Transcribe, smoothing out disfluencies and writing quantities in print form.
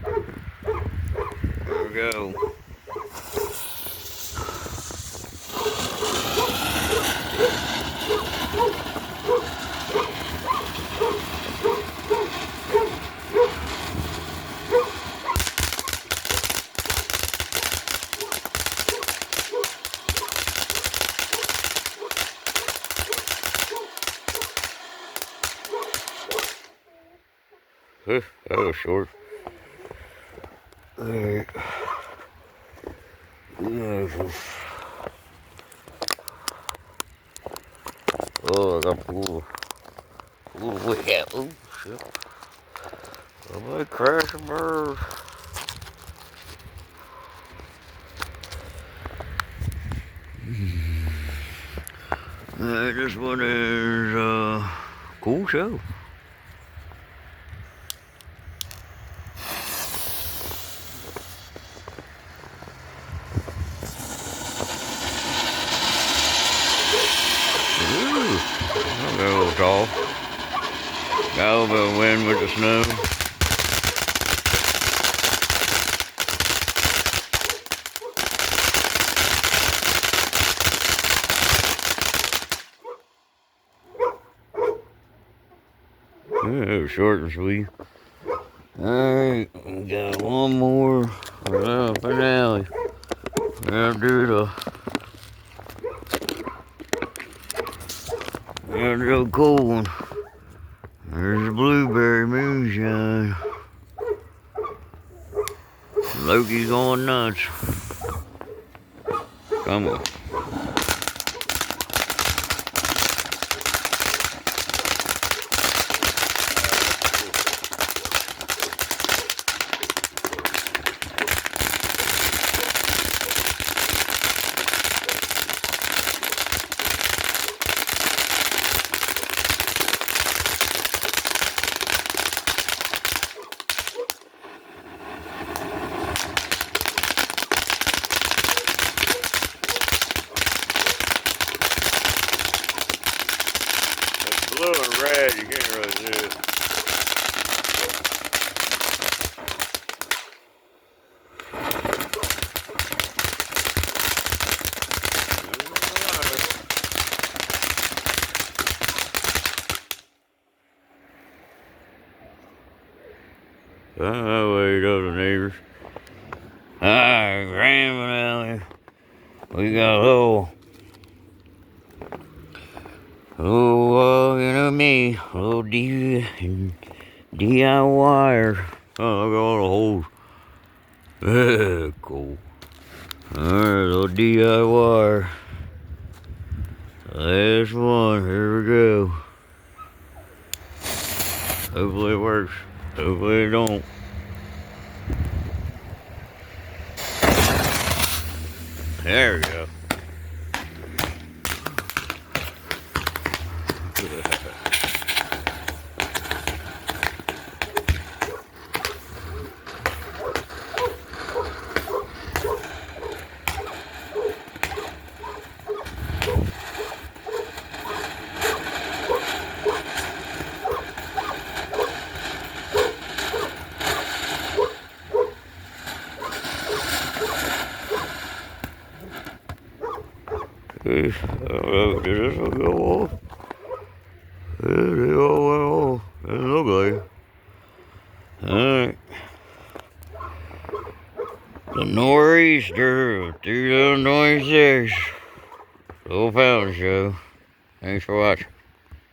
There we go. That was short. There. Oh, I got a little wet out. Oh, shit. Somebody crash a bird. This one is a cool show. Ooh, that got a little tall. Got a little bit of wind with the snow. Yeah, it was short and sweet. Alright, we got one more finale. We'll do the cold one. There's the blueberry moonshine. Loki's going nuts. Come on. Blue and red, you can't really see it. That way you go to the neighbors. Alright, grand finale. We got a little, you know me, a little DIYer. Oh, look at all the holes. Yeah, cool. Alright, little DIYer. Last one, here we go. Hopefully it works. Hopefully it don't. There we go. Did this one go off? Yeah, they all went off. Doesn't look like it. Alright. The Nor'easter of 2026. Little Fountain Show. Thanks for watching.